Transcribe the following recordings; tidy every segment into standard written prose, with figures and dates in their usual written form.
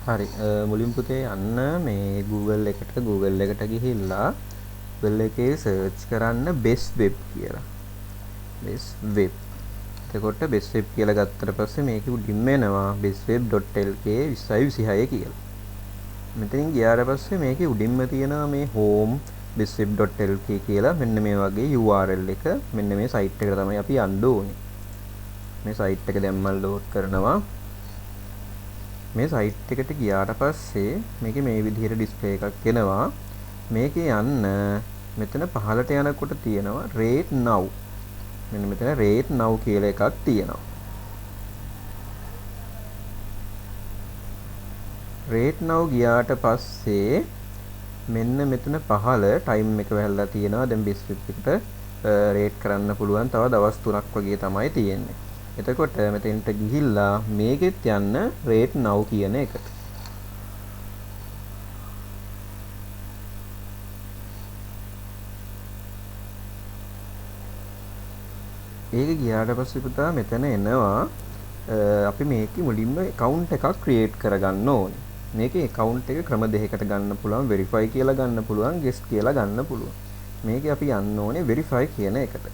හරි මුලින් පුතේ යන්න මේ Google එකට ගිහිල්ලා Google එකේ සර්ච් කරන්න best web කියලා. best web. එතකොට best web කියලා ගත්තට පස්සේ මේක උඩින්ම එනවා bestweb.lk 2026 කියලා. මෙතනින් ගියාට පස්සේ මේකේ උඩින්ම තියෙනවා මේ home bestweb.lk කියලා මෙන්න මේ වගේ URL එක. මෙන්න මේ site එකට තමයි අපි යන්න ඕනේ. මේ site එක දැන් මම load කරනවා. මේ සයිට් එකට ගියාට පස්සේ මේකේ මේ විදිහට ඩිස්ප්ලේ එකක් එනවා. මේකේ යන්න මෙතන පහළට යනකොට තියෙනවා rate now. මෙන්න මෙතන rate now කියලා එකක් තියෙනවා. rate now ගියාට පස්සේ මෙන්න මෙතන පහළ time එක වැහලා තියෙනවා. දැන් බිස්කට් එකට රේට් කරන්න පුළුවන් තව දවස් 3ක් වගේ තමයි තියෙන්නේ. එතකොට මෙතෙන්ට ගිහිල්ලා මේකෙත් යන්න rate now කියන එකට. ඒක ගියාට පස්සේ පුතා මෙතන එනවා අපි මේකේ මුලින්ම account එකක් create කරගන්න ඕනේ. මේකේ account එක ක්‍රම දෙකකට ගන්න පුළුවන්. verify කියලා ගන්න පුළුවන්, guest කියලා ගන්න පුළුවන්. මේකේ අපි යන්න ඕනේ verify කියන එකට.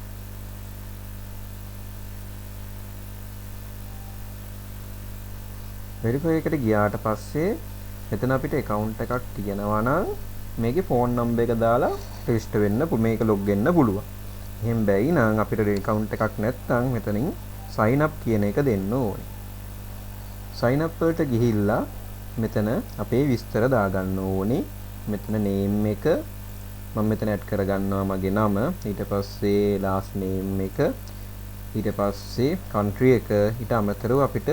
verify එකට ගියාට පස්සේ මෙතන අපිට account එකක් තියෙනවා නම් මේකේ phone number එක දාලා register වෙන්න මේක log වෙන්න පුළුවන්. එහෙම බැයි නම් අපිට account එකක් නැත්නම් මෙතනින් sign up කියන එක දෙන්න ඕනේ. sign up වලට ගිහිල්ලා මෙතන අපේ විස්තර දාගන්න ඕනේ. මෙතන name එක මම මෙතන add කරගන්නවා මගේ නම, ඊට පස්සේ last name එක, ඊට පස්සේ country එක, ඊට අමතරව අපිට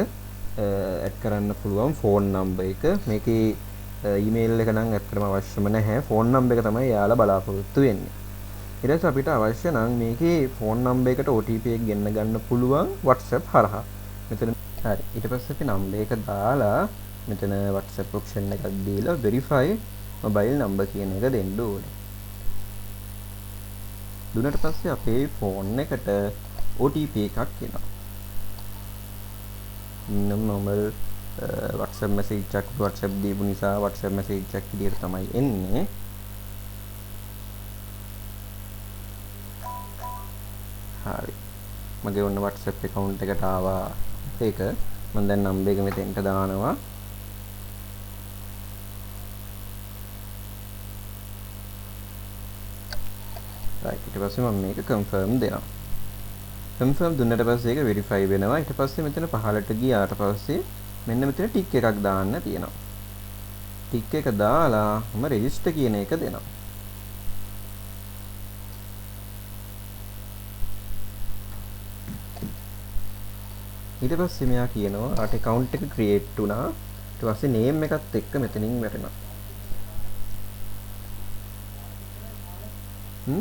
add කරන්න පුළුවන් phone number එක. මේකේ email එක නම් ඇත්තටම අවශ්‍යම නැහැ. phone number එක තමයි යාලා බලාපොරොත්තු වෙන්නේ. ඊට පස්සේ අපිට අවශ්‍ය නම් මේකේ phone number එකට OTP එක ගෙන්න ගන්න පුළුවන් WhatsApp හරහා. මෙතන හරි. ඊට පස්සේ අපි number එක දාලා මෙතන WhatsApp option එකක් දීලා verify mobile number කියන එක දෙන්න ඕනේ. දුන්නට පස්සේ අපේ phone එකට OTP එකක් එනවා. normal WhatsApp message එකක් WhatsApp දීපු නිසා WhatsApp message එකක් විදියට තමයි එන්නේ. හරි. මගේ ඔන්න WhatsApp account එකට ආවා ඒක. මම දැන් number එක මෙතෙන්ට දානවා. right. ඊට පස්සේ මම මේක confirm දෙනවා. confirm දුන්නට පස්සේ ඒක verify වෙනවා. ඊට පස්සේ මෙතන පහළට ගියාට පස්සේ මෙන්න මෙතන tick එකක් දාන්න තියෙනවා. tick එක දාලා මම register කියන එක දෙනවා. ඊට පස්සේ මෙයා කියනවා ආට account එක create වුණා. ඊට පස්සේ name එකත් එක්ක මෙතනින් වැටෙනවා.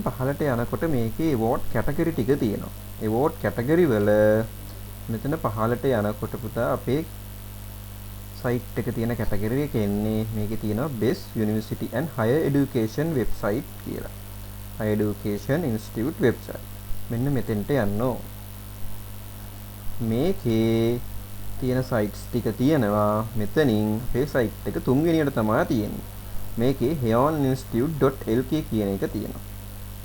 පහළට යනකොට මේකේ award category ටික තියෙනවා. award category වල මෙතන පහළට යනකොට පුතා අපේ site එක තියෙන category එක එන්නේ මේකේ තියෙනවා best university and higher education website කියලා. higher education institute website. මෙන්න මෙතෙන්ට යන්න ඕන. මේකේ තියෙන sites ටික තියෙනවා මෙතනින් අපේ site එක තුන්වෙනියට තමයි තියෙන්නේ. මේකේ heoninstitute.lk කියන එක තියෙනවා.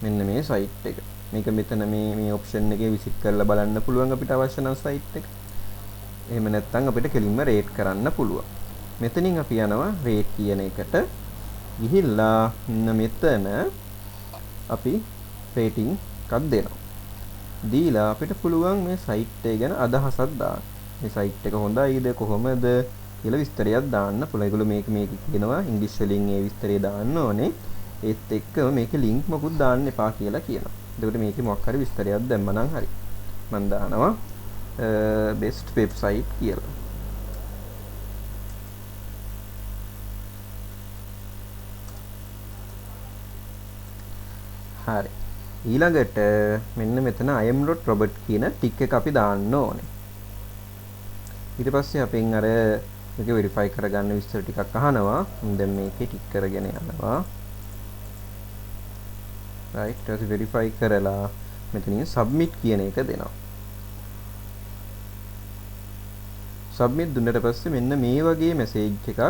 මෙන්න මේ site එක. මේක මෙතන මේ option එකේ visit කරලා බලන්න පුළුවන් අපිට අවශ්‍ය නම් site එක. එහෙම නැත්නම් අපිට කෙලින්ම rate කරන්න පුළුවන්. මෙතනින් අපි යනවා rate කියන එකට. ගිහිල්ලා මෙතන අපි rating එකක් දෙනවා. දීලා අපිට පුළුවන් මේ site එක ගැන අදහසක් දාන්න. මේ site එක හොඳයිද කොහොමද කියලා විස්තරයක් දාන්න පුළුවන්. ඒගොල්ලෝ මේක කියනවා ඉංග්‍රීසි වලින් ඒ විස්තරය දාන්න ඕනේ. ඒත් එක්ක මේකේ link මොකුත් දාන්න එපා කියලා කියනවා. එතකොට මේකේ මොකක් හරි විස්තරයක් දැම්ම නම් හරි. මම දානවා best website කියලා. හරි. ඊළඟට මෙන්න මෙතන I am not Robert කියන ටික් එක අපි දාන්න ඕනේ. ඊට පස්සේ අපෙන් අර මේක verify කරගන්න විස්තර ටිකක් අහනවා. මම දැන් මේකේ ටික් කරගෙන යනවා. right. ඊට පස්සේ verify කරලා මෙතනින් submit කියන එක දෙනවා. සබ්මිට් දුන්නට පස්සේ මෙන්න මේ වගේ මැසේජ් එකක්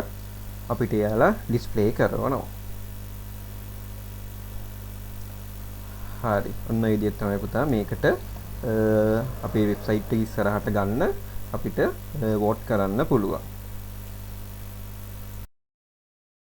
අපිට එයාලා ඩිස්ප්ලේ කරනවා. හරි. ඔන්න ඒ විදිහට තමයි පුතා මේකට අපේ වෙබ්සයිට් එක ඉස්සරහට ගන්න අපිට වෝට් කරන්න පුළුවන්.